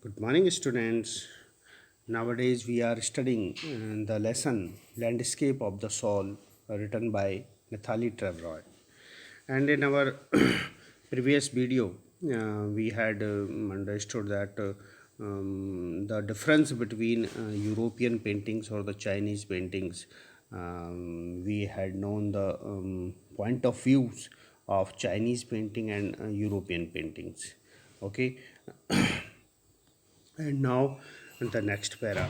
Good morning, students. Nowadays, we are studying the lesson Landscape of the Soul, written by Nathali Trevroy. And in our previous video, we had understood that the difference between European paintings or the Chinese paintings. We had known the point of views of Chinese painting and European paintings. Okay, and now the next para.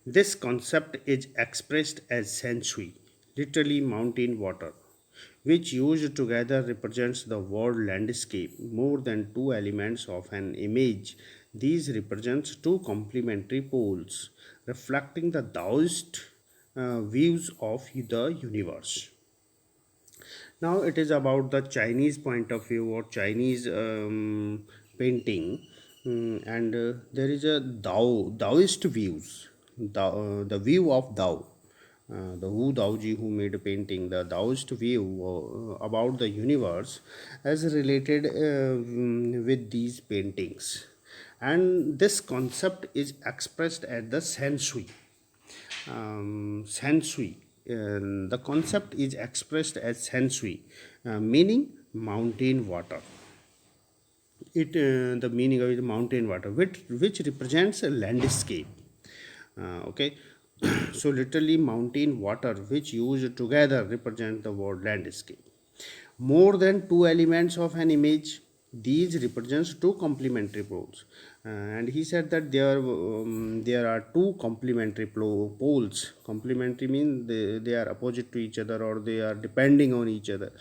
This concept is expressed as sensui, literally mountain water, which used together represents the world landscape more than two elements of an image. These represents two complementary poles, reflecting the Taoist views of the universe. Now it is about the Chinese point of view or Chinese painting. And there is a Taoist views, the view of Tao, the Wu Daoji who made a painting, the Taoist view about the universe as related with these paintings, and this concept is expressed at the Sensui. Sensui. The concept is expressed as sensui, meaning mountain water. The meaning of it is mountain water, which represents a landscape. Okay, so literally mountain water, which used together represent the word landscape. More than two elements of an image, these represents two complementary poles. And he said that there are two complementary poles. Complementary means they are opposite to each other, or they are depending on each other.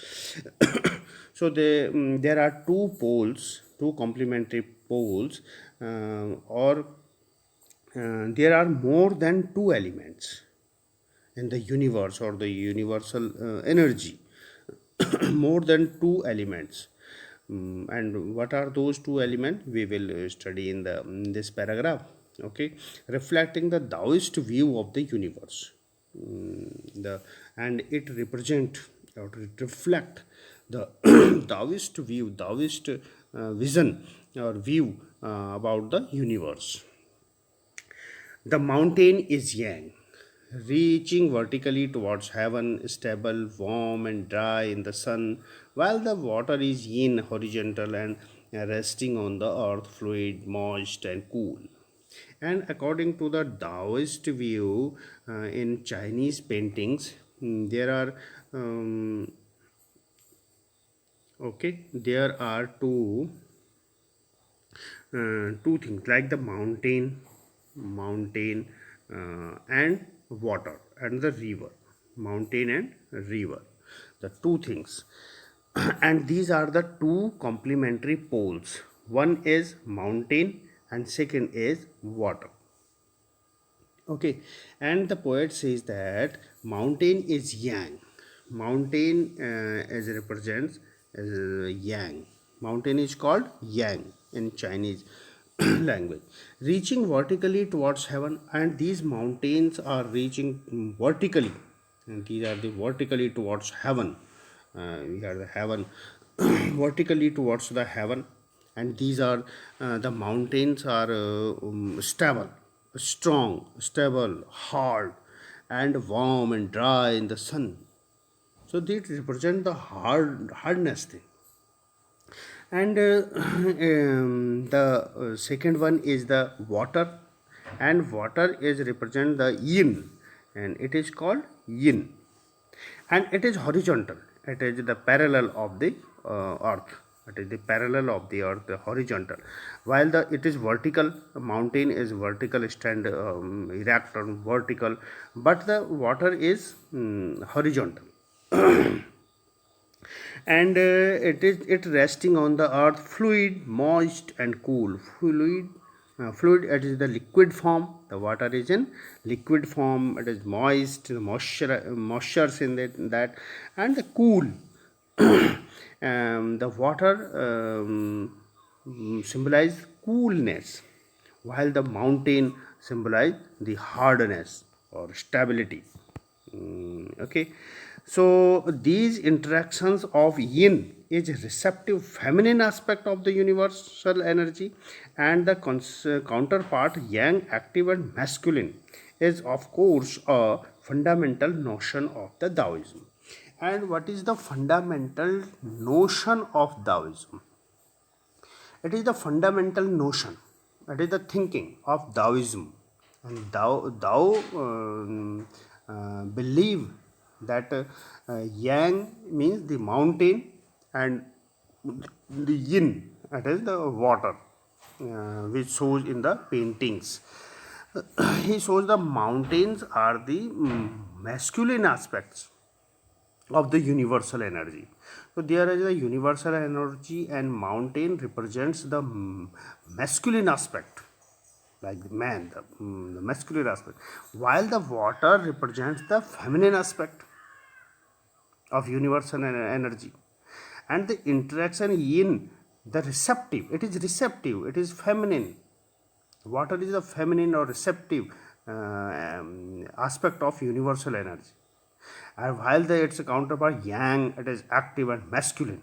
So there are two poles, two complementary poles, or there are more than two elements in the universe or the universal energy. More than two elements. And what are those two elements? We will study in this paragraph. Okay, reflecting the Taoist view of the universe. And it represent or it reflect the Taoist view, Taoist vision or view about the universe. The mountain is yang, reaching vertically towards heaven, stable, warm, and dry in the sun, while the water is yin, horizontal, and resting on the earth, fluid, moist, and cool. And according to the Taoist view, in Chinese paintings, there are there are two things like the mountain and water, and the river, mountain and river, the two things. And these are the two complementary poles. One is mountain and second is water. Okay, and the poet says that mountain is yang. Mountain as represents as yang. Mountain is called yang in Chinese language, reaching vertically towards heaven. And these mountains are reaching vertically, and these are the vertically towards heaven. We are the heaven vertically towards the heaven. And these are the mountains are stable, strong, stable, hard, and warm and dry in the sun. So they represent the hardness thing. And the second one is the water, and water is represent the yin, and it is called yin, and it is horizontal. It is the parallel of the earth. It is the parallel of the earth, the horizontal. While it is vertical, the mountain is vertical, stand erect on vertical, but the water is horizontal. And it resting on the earth, fluid, moist, and cool. Fluid, it is the liquid form. The water is in liquid form. It is moist, moistures in that, and the cool. The water symbolize coolness, while the mountain symbolize the hardness or stability. Okay, so these interactions of yin is receptive feminine aspect of the universal energy, and the counterpart yang active and masculine is of course a fundamental notion of the Taoism. And what is the fundamental notion of Taoism? It is the fundamental notion, it is the thinking of Taoism. And Tao believe that Yang means the mountain, and the Yin, that is the water, which shows in the paintings. He shows the mountains are the masculine aspects of the universal energy. So there is a universal energy, and mountain represents the masculine aspect, like the man, the masculine aspect, while the water represents the feminine aspect of universal energy. And the interaction in the receptive, it is feminine. Water is a feminine or receptive aspect of universal energy, and while its counterpart yang, it is active and masculine.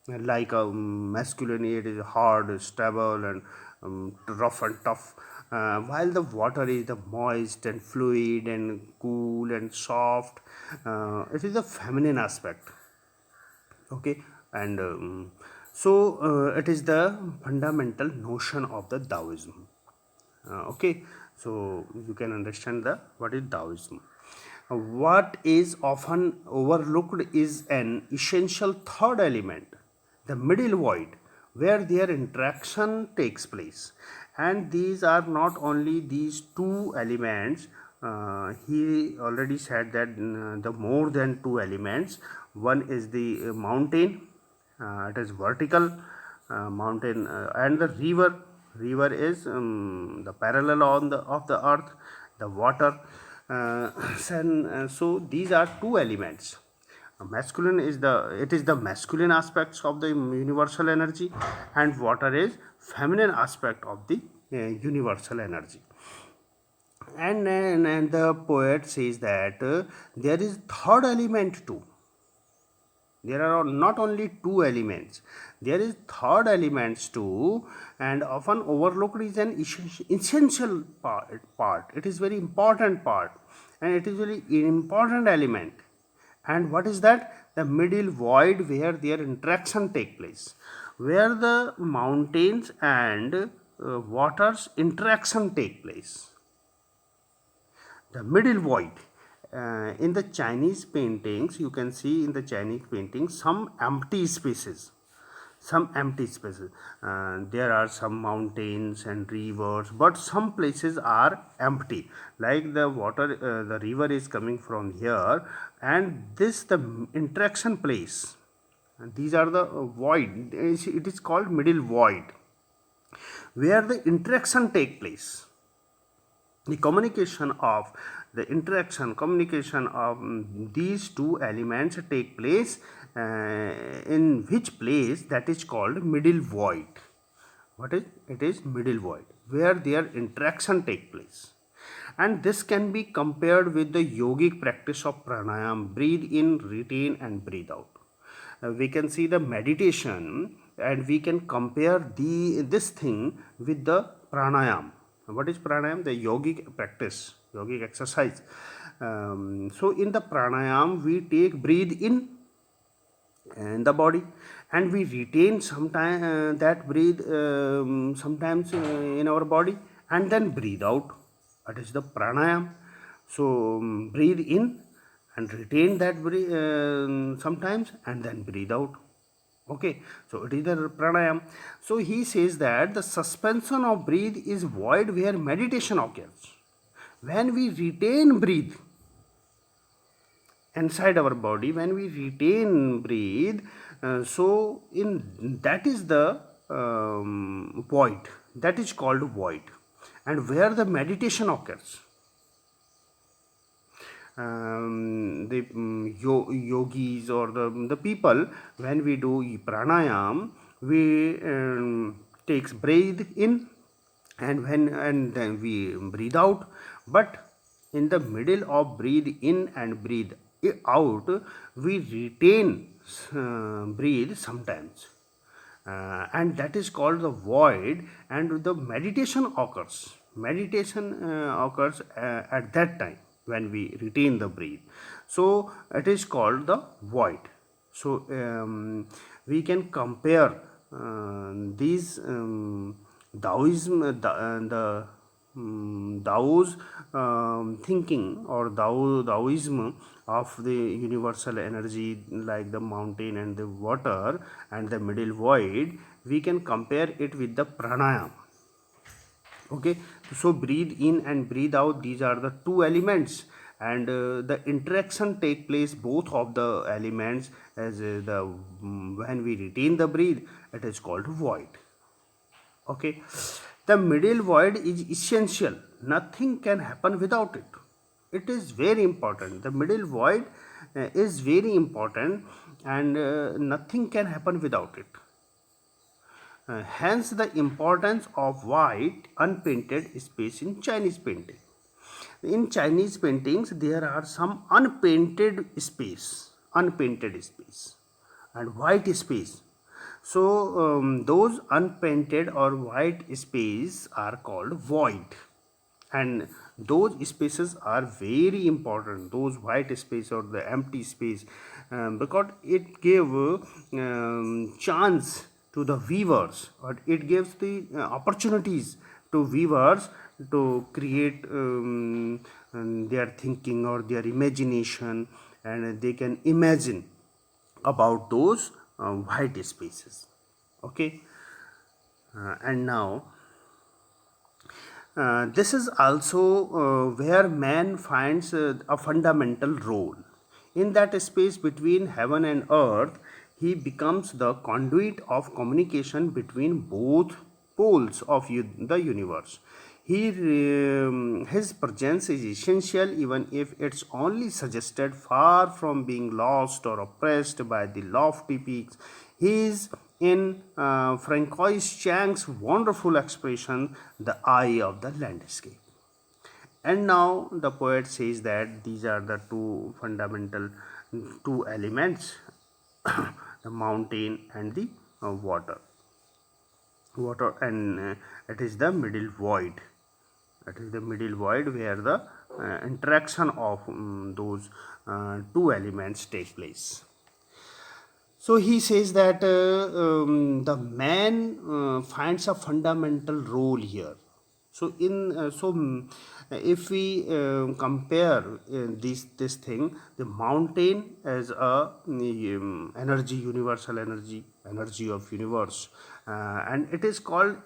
Like masculine, it is hard, stable, and rough and tough, while the water is the moist and fluid and cool and soft. It is the feminine aspect. Okay, and it is the fundamental notion of the Taoism. Okay, so you can understand the what is Taoism. What is often overlooked is an essential third element, the middle void, where their interaction takes place. And these are not only these two elements. He already said that the more than two elements. One is the mountain, it is vertical mountain, and the river. River is the parallel on the of the earth, the water. So these are two elements. Masculine is the masculine aspects of the universal energy, and water is feminine aspect of the universal energy. And the poet says that there is third element too. There are not only two elements, there is third elements too, and often overlooked is an essential part. It is very important part, and it is very important element. And what is that? The middle void, where their interaction take place, where the mountains and waters interaction take place. The middle void. In the Chinese paintings, you can see in the Chinese paintings some empty spaces. There are some mountains and rivers, but some places are empty. Like the water, the river is coming from here, and this the interaction place. And these are the void. It is called middle void, where the interaction take place. The communication of these two elements take place, in which place, that is called middle void. What is it? Is middle void, where their interaction take place. And this can be compared with the yogic practice of pranayam, breathe in, retain, and breathe out. We can see the meditation, and we can compare this thing with the pranayam. What is pranayam? The yogic practice, yogic exercise. So in the pranayam, we breathe in the body, and we retain sometime that breathe sometimes in our body, and then breathe out. That is the pranayam. So breathe in and retain that breathe sometimes, and then breathe out. Okay, so it is the pranayam. So he says that the suspension of breath is void where meditation occurs. When we retain breath inside our body, when we retain breathe, so in that is the void, that is called void, and where the meditation occurs. The yogis or the people, when we do pranayam, we takes breathe in, and then we breathe out. But in the middle of breathe in and breathe out, we retain breathe sometimes, and that is called the void, and the meditation occurs at that time when we retain the breath. So it is called the void. So we can compare these Taoism, the Tao's thinking, or Taoism of the universal energy, like the mountain and the water and the middle void. We can compare it with the pranayam. Okay, so breathe in and breathe out, these are the two elements, and the interaction take place both of the elements, as when we retain the breath, it is called void. Okay, the middle void is essential, nothing can happen without it. It is very important, the middle void is very important, and nothing can happen without it. Hence the importance of white unpainted space in Chinese painting. In Chinese paintings, there are some unpainted space, and white space. So those unpainted or white space are called void, and those spaces are very important. Those white space or the empty space, because it gave chance to the viewers, or it gives the opportunities to viewers to create their thinking or their imagination, and they can imagine about those white spaces. Okay, and now this is also where man finds a fundamental role. In that space between heaven and earth, he becomes the conduit of communication between both poles of the universe. His presence is essential, even if it's only suggested, far from being lost or oppressed by the lofty peaks. He is, in Francois Chang's wonderful expression, the eye of the landscape. And now the poet says that these are the two fundamental two elements, the mountain and the water, and it is the middle void. It is the middle void where the interaction of those two elements take place. So he says that the man finds a fundamental role here. So if we compare this thing, the mountain as a energy, universal energy of universe, and it is compared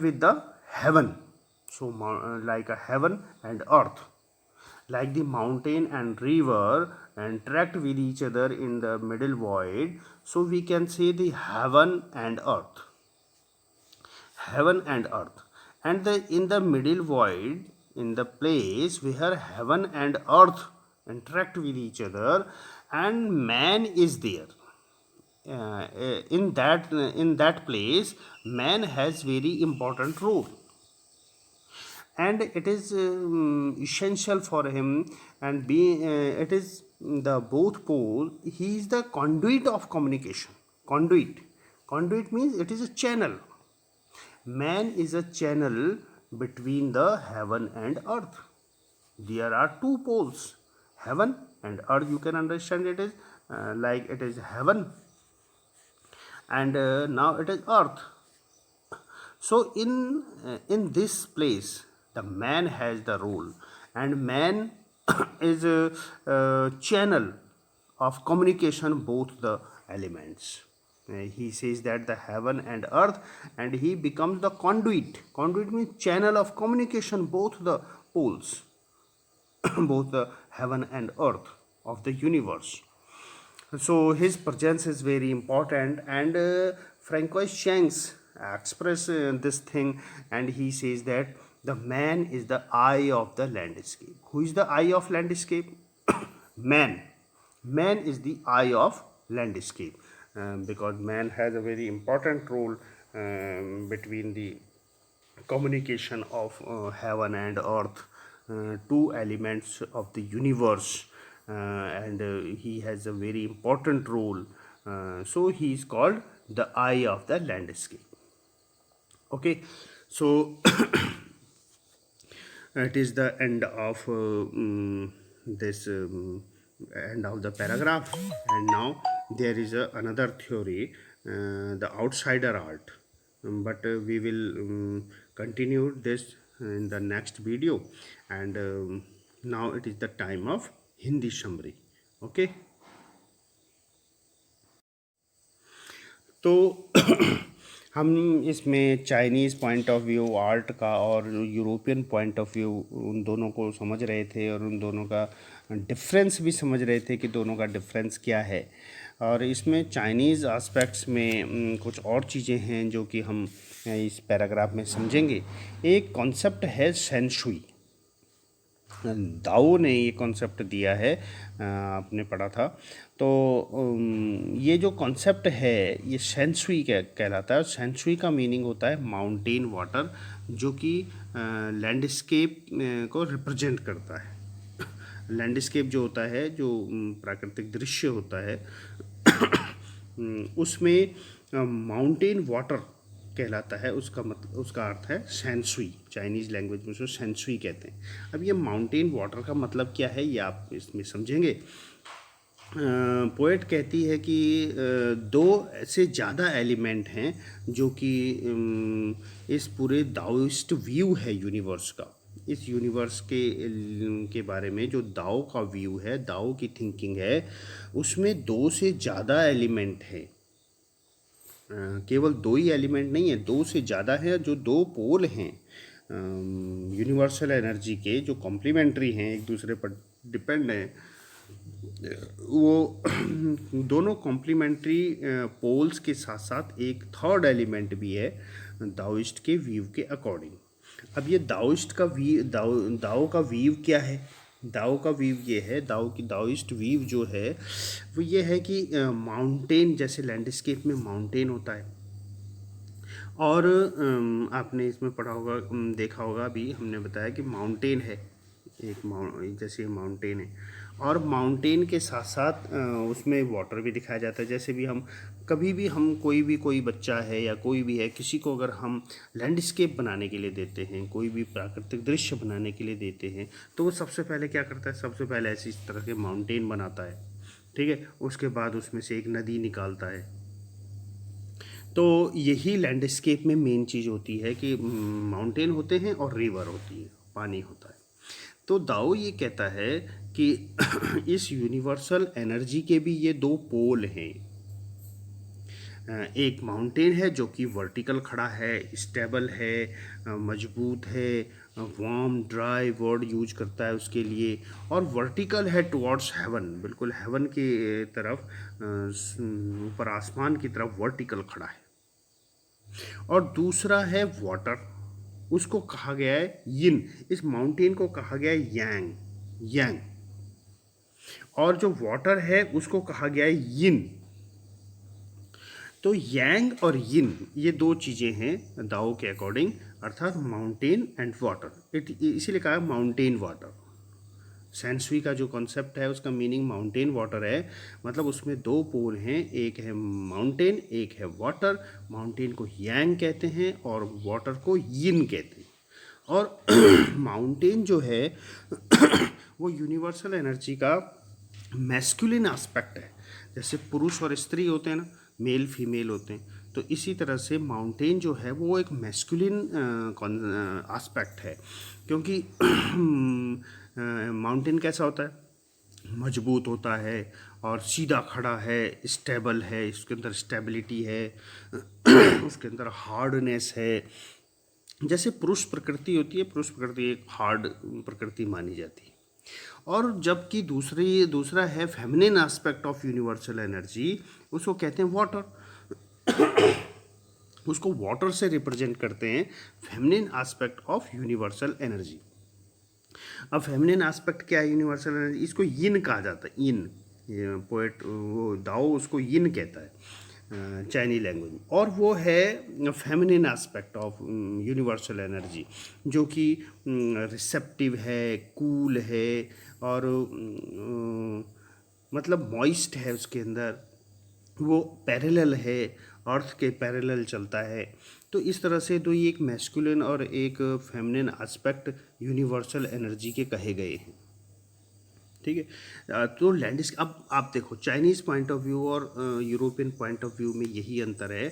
with the heaven. So like a heaven and earth, like the mountain and river interact with each other in the middle void. So we can say the heaven and earth, and in the middle void, in the place where heaven and earth interact with each other, and man is there. In that place, man has very important role, and it is essential for him, and it is the both pole. He is the conduit of communication. Conduit means it is a channel. Man is a channel between the heaven and earth. There are two poles, heaven and earth. You can understand it is like it is heaven, and now it is earth. So in this place, the man has the role, and man is a channel of communication both the elements. He says that the heaven and earth, and he becomes the conduit. Conduit means channel of communication, both the poles, both the heaven and earth of the universe. So his presence is very important, and Francois Shanks express this thing, and he says that the man is the eye of the landscape. Who is the eye of landscape? Man. Man is the eye of landscape, because man has a very important role between the communication of heaven and earth. two elements of the universe, and he has a very important role. So he is called the eye of the landscape. Okay, so it is the end of this end of the paragraph, and now there is another theory, the outsider art. But we will continue this in the next video, and now it is the time of Hindi summary. Okay, तो हम इसमें Chinese point of view art का और European point of view उन दोनों को समझ रहे थे, और उन दोनों का डिफरेंस भी समझ रहे थे कि दोनों का डिफरेंस क्या है। और इसमें चाइनीज़ एस्पेक्ट्स में कुछ और चीज़ें हैं जो कि हम इस पैराग्राफ में समझेंगे। एक कॉन्सेप्ट है शेंशुई। दाओ ने ये कॉन्सेप्ट दिया है, आपने पढ़ा था। तो ये जो कॉन्सेप्ट है ये शेंशुई कहलाता है। और शेंशुई का मीनिंग होता है माउंटेन वाटर, जो कि लैंडस्केप को रिप्रेजेंट करता है। लैंडस्केप जो होता है, जो प्राकृतिक दृश्य होता है, उसमें माउंटेन वाटर कहलाता है। उसका मतलब, उसका अर्थ है शेंशुई। चाइनीज़ लैंग्वेज में उसको शेंशुई कहते हैं। अब ये माउंटेन वाटर का मतलब क्या है ये आप इसमें समझेंगे। पोएट कहती है कि दो से ज़्यादा एलिमेंट हैं जो कि इस पूरे दाओइस्ट व्यू है यूनिवर्स का। इस यूनिवर्स के बारे में जो दाओ का व्यू है, दाओ की थिंकिंग है, उसमें दो से ज़्यादा एलिमेंट हैं। केवल दो ही एलिमेंट नहीं है, दो से ज़्यादा है। जो दो पोल हैं यूनिवर्सल एनर्जी के, जो कॉम्प्लीमेंट्री हैं, एक दूसरे पर डिपेंड हैं, वो दोनों कॉम्प्लीमेंट्री पोल्स के साथ साथ एक थर्ड एलिमेंट भी है दाओइस्ट के व्यू के अकॉर्डिंग। अब ये दाओइस्ट का दाओ का व्यू क्या है? दाओ का व्यू ये है, दाओइस्ट व्यू जो है वो ये है कि माउंटेन, जैसे लैंडस्केप में माउंटेन होता है, और आपने इसमें पढ़ा होगा, देखा होगा, अभी हमने बताया कि माउंटेन है एक जैसे माउंटेन है, और माउंटेन के साथ साथ उसमें वाटर भी दिखाया जाता है। जैसे भी हम कभी भी हम कोई बच्चा है या कोई भी है, किसी को अगर हम लैंडस्केप बनाने के लिए देते हैं, कोई भी प्राकृतिक दृश्य बनाने के लिए देते हैं, तो वो सबसे पहले क्या करता है? सबसे पहले ऐसी इस तरह के माउंटेन बनाता है, ठीक है। उसके बाद उसमें से एक नदी निकालता है। तो यही लैंडस्केप में मेन चीज़ होती है कि माउंटेन होते हैं और रिवर होती है, पानी होता है। तो दाओ ये कहता है कि इस यूनिवर्सल एनर्जी के भी ये दो पोल हैं। एक माउंटेन है जो कि वर्टिकल खड़ा है, स्टेबल है, मजबूत है, वार्म ड्राई वर्ड यूज करता है उसके लिए, और वर्टिकल है टुवर्ड्स हेवन, बिल्कुल हेवन की तरफ, ऊपर आसमान की तरफ वर्टिकल खड़ा है। और दूसरा है वाटर, उसको कहा गया है यिन। इस माउंटेन को कहा गया है यांग, और जो वाटर है उसको कहा गया है यिन। तो यांग और यिन ये दो चीज़ें हैं दाओ के अकॉर्डिंग, अर्थात माउंटेन एंड वाटर। इसीलिए कहा माउंटेन वाटर। सेंसुई का जो कॉन्सेप्ट है उसका मीनिंग माउंटेन वाटर है, मतलब उसमें दो पोल हैं, एक है माउंटेन, एक है वाटर। माउंटेन को यांग कहते हैं और वाटर को यिन कहते हैं। और माउंटेन जो है वो यूनिवर्सल एनर्जी का मैस्कुलिन एस्पेक्ट है। जैसे पुरुष और स्त्री होते हैं ना, मेल फीमेल होते हैं, तो इसी तरह से माउंटेन जो है वो एक मैस्कुलिन एस्पेक्ट है। क्योंकि माउंटेन कैसा होता है? मजबूत होता है और सीधा खड़ा है, स्टेबल है, इसके अंदर स्टेबिलिटी है, उसके अंदर हार्डनेस है। जैसे पुरुष प्रकृति होती है, पुरुष प्रकृति एक हार्ड प्रकृति मानी जाती है। और जबकि दूसरा है feminine aspect of universal energy, उसको कहते हैं वाटर। उसको वाटर से रिप्रेजेंट करते हैं, feminine aspect of universal energy. अब फेमिनिन एस्पेक्ट क्या है यूनिवर्सल एनर्जी? इसको यिन कहा जाता है, यिन। ये पोएट वो दाओ उसको यिन कहता है। चाइनीज लैंग्वेज में, और वो है feminine aspect of universal energy, जो कि रिसेप्टिव है, कूल है, और मतलब मॉइस्ट है उसके अंदर, वो पैरेलल है, अर्थ के पैरेलल चलता है। तो इस तरह से तो ये एक मैस्कुलिन और एक फेमिनिन एस्पेक्ट यूनिवर्सल एनर्जी के कहे गए हैं। ठीक है। तो लैंडस्केप, अब आप देखो चाइनीज़ पॉइंट ऑफ व्यू और यूरोपियन पॉइंट ऑफ व्यू में यही अंतर है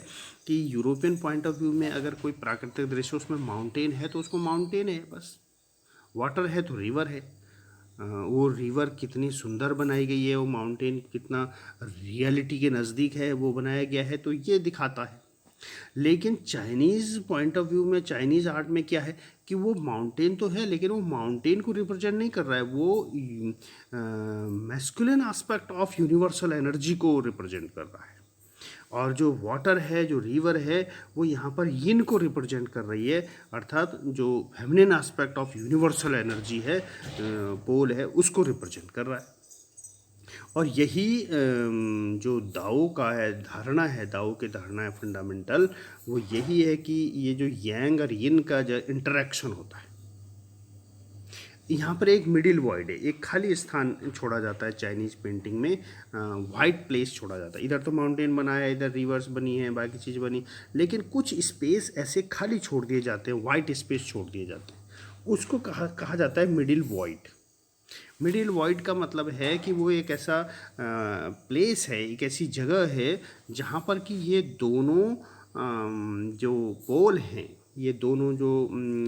कि यूरोपियन पॉइंट ऑफ व्यू में अगर कोई प्राकृतिक दृश्य उसमें माउंटेन है तो उसको माउंटेन है बस, वाटर है तो रिवर है। वो रिवर कितनी सुंदर बनाई गई है, वो माउंटेन कितना रियलिटी के नज़दीक है वो बनाया गया है, तो ये दिखाता है। लेकिन चाइनीज़ पॉइंट ऑफ व्यू में, चाइनीज़ आर्ट में क्या है कि वो माउंटेन तो है लेकिन वो माउंटेन को रिप्रेजेंट नहीं कर रहा है, वो masculine aspect of universal energy को रिप्रेजेंट कर रहा है। और जो वाटर है, जो रिवर है, वो यहाँ पर यिन को रिप्रेजेंट कर रही है, अर्थात जो feminine aspect of universal energy है, पोल है, उसको रिप्रेजेंट कर रहा है। और यही जो दाओ का है धारणा है, दाओ की धारणा है फंडामेंटल, वो यही है कि ये जो यांग और यिन का जो इंटरेक्शन होता है, यहाँ पर एक मिडिल वॉइड है, एक खाली स्थान छोड़ा जाता है चाइनीज़ पेंटिंग में, वाइट प्लेस छोड़ा जाता है। इधर तो माउंटेन बना है, इधर रिवर्स बनी है, बाकी चीज़ बनी, लेकिन कुछ स्पेस ऐसे खाली छोड़ दिए जाते हैं, वाइट स्पेस छोड़ दिए जाते हैं, उसको कहा जाता है मिडिल वॉइड। मिडिल वॉइड का मतलब है कि वो एक ऐसा प्लेस है, एक ऐसी जगह है जहाँ पर कि ये दोनों जो पोल हैं, ये दोनों जो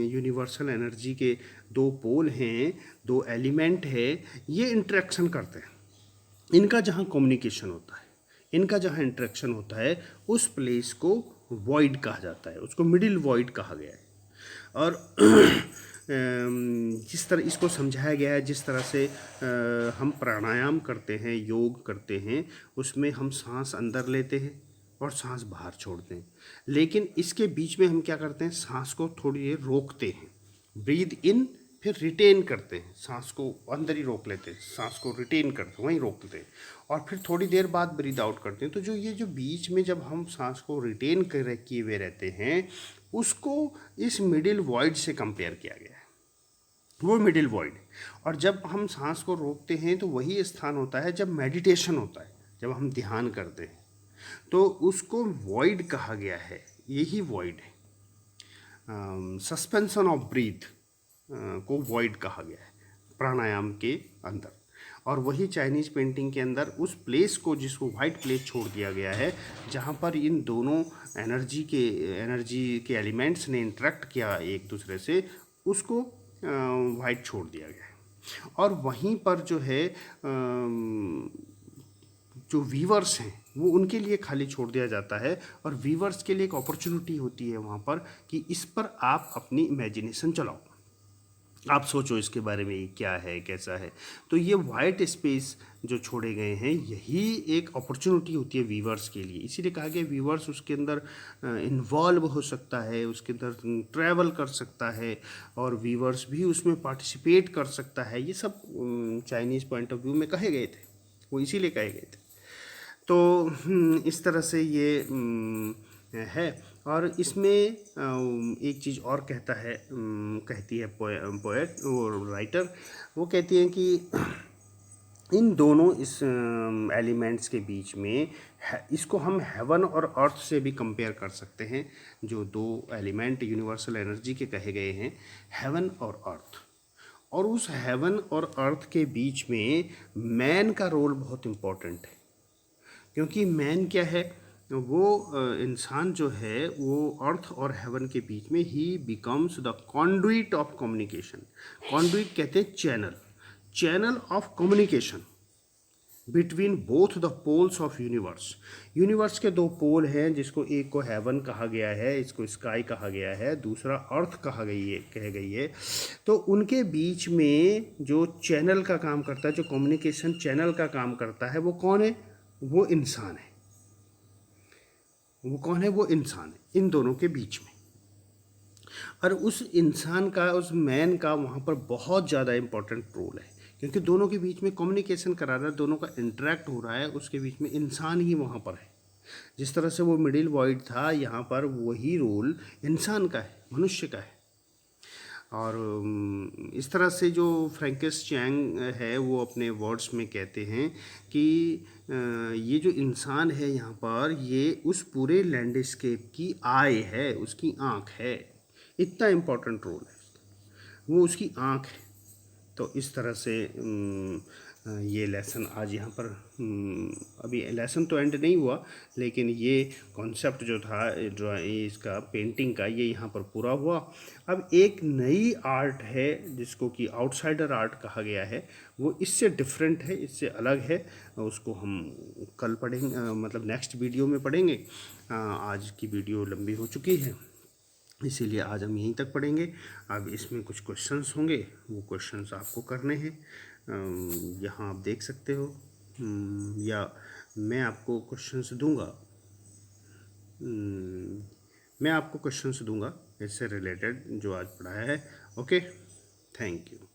यूनिवर्सल एनर्जी के दो पोल हैं, दो एलिमेंट है, ये इंटरेक्शन करते हैं। इनका जहाँ कम्युनिकेशन होता है, इनका जहाँ इंटरेक्शन होता है, उस प्लेस को वॉइड कहा जाता है, उसको मिडिल वॉइड कहा गया है। और जिस तरह इसको समझाया गया है, जिस तरह से हम प्राणायाम करते हैं, योग करते हैं, उसमें हम सांस अंदर लेते हैं और सांस बाहर छोड़ते हैं, लेकिन इसके बीच में हम क्या करते हैं, सांस को थोड़ी देर रोकते हैं, ब्रीद इन फिर रिटेन करते हैं, सांस को अंदर ही रोक लेते हैं, सांस को रिटेन करते हैं, वहीं रोक लेते हैं, और फिर थोड़ी देर बाद ब्रीद आउट करते हैं। तो जो ये जो बीच में जब हम सांस को रिटेन कर किए हुए रहते हैं, उसको इस मिडिल वॉइड से कंपेयर किया गया है, वो मिडिल वॉइड। और जब हम सांस को रोकते हैं तो वही स्थान होता है जब मेडिटेशन होता है, जब हम ध्यान करते हैं, तो उसको वॉइड कहा गया है, यही वॉइड है। सस्पेंशन ऑफ ब्रीथ को वॉइड कहा गया है प्राणायाम के अंदर। और वही चाइनीज़ पेंटिंग के अंदर उस प्लेस को, जिसको वाइट प्लेस छोड़ दिया गया है, जहाँ पर इन दोनों एनर्जी के एलिमेंट्स ने इंटरेक्ट किया एक दूसरे से, उसको वाइट छोड़ दिया गया है। और वहीं पर जो है जो वीवर्स हैं, वो उनके लिए खाली छोड़ दिया जाता है, और वीवर्स के लिए एक अपॉर्चुनिटी होती है वहाँ पर कि इस पर आप अपनी इमेजिनेशन चलाओ, आप सोचो इसके बारे में, ये क्या है, कैसा है। तो ये वाइट स्पेस जो छोड़े गए हैं, यही एक अपॉर्चुनिटी होती है वीवर्स के लिए। इसीलिए कहा गया वीवर्स उसके अंदर इन्वॉल्व हो सकता है, उसके अंदर ट्रैवल कर सकता है, और वीवर्स भी उसमें पार्टिसिपेट कर सकता है। ये सब चाइनीज़ पॉइंट ऑफ व्यू में कहे गए थे, वो इसीलिए कहे गए थे। तो इस तरह से ये है। और इसमें एक चीज़ और कहती है पोएट और राइटर, वो कहती हैं कि इन दोनों इस एलिमेंट्स के बीच में इसको हम हेवन और अर्थ से भी कंपेयर कर सकते हैं। जो दो एलिमेंट यूनिवर्सल एनर्जी के कहे गए हैं, हेवन और अर्थ, और उस हेवन और अर्थ के बीच में मैन का रोल बहुत इम्पोर्टेंट है। क्योंकि मैन क्या है, वो इंसान जो है वो अर्थ और हेवन के बीच में he becomes the conduit of communication. Conduit कहते हैं channel of communication between both the poles of universe. Universe के दो पोल हैं, जिसको एक को हेवन कहा गया है, इसको स्काई कहा गया है, दूसरा अर्थ कह गई है। तो उनके बीच में जो चैनल का काम करता है, जो कम्युनिकेशन चैनल का काम करता है, वो कौन है? वो इंसान है। वो कौन है? वो इंसान है, इन दोनों के बीच में। और उस इंसान का, उस मैन का वहाँ पर बहुत ज़्यादा इम्पोर्टेंट रोल है, क्योंकि दोनों के बीच में कम्युनिकेशन करा रहा है, दोनों का इंटरेक्ट हो रहा है, उसके बीच में इंसान ही वहाँ पर है। जिस तरह से वो मिडिल वॉइड था, यहाँ पर वही रोल इंसान का है, मनुष्य का है। और इस तरह से जो फ्रैंकिस चैंग है वो अपने वर्ड्स में कहते हैं कि ये जो इंसान है यहाँ पर, ये उस पूरे लैंडस्केप की आई है, उसकी आँख है। इतना इम्पोर्टेंट रोल है, वो उसकी आँख है। तो इस तरह से ये लेसन आज यहाँ पर अभी लेसन तो एंड नहीं हुआ, लेकिन ये कॉन्सेप्ट जो था इसका पेंटिंग का, ये यहाँ पर पूरा हुआ। अब एक नई आर्ट है जिसको कि आउटसाइडर आर्ट कहा गया है, वो इससे डिफरेंट है, इससे अलग है। उसको हम कल पढ़ेंगे, मतलब नेक्स्ट वीडियो में पढ़ेंगे। आज की वीडियो लंबी हो चुकी है, इसीलिए आज हम यहीं तक पढ़ेंगे। अब इसमें कुछ क्वेश्चंस होंगे, वो क्वेश्चंस आपको करने हैं। यहाँ आप देख सकते हो, या मैं आपको क्वेश्चंस दूंगा। मैं आपको क्वेश्चंस दूंगा इससे रिलेटेड जो आज पढ़ाया है। Okay, thank you.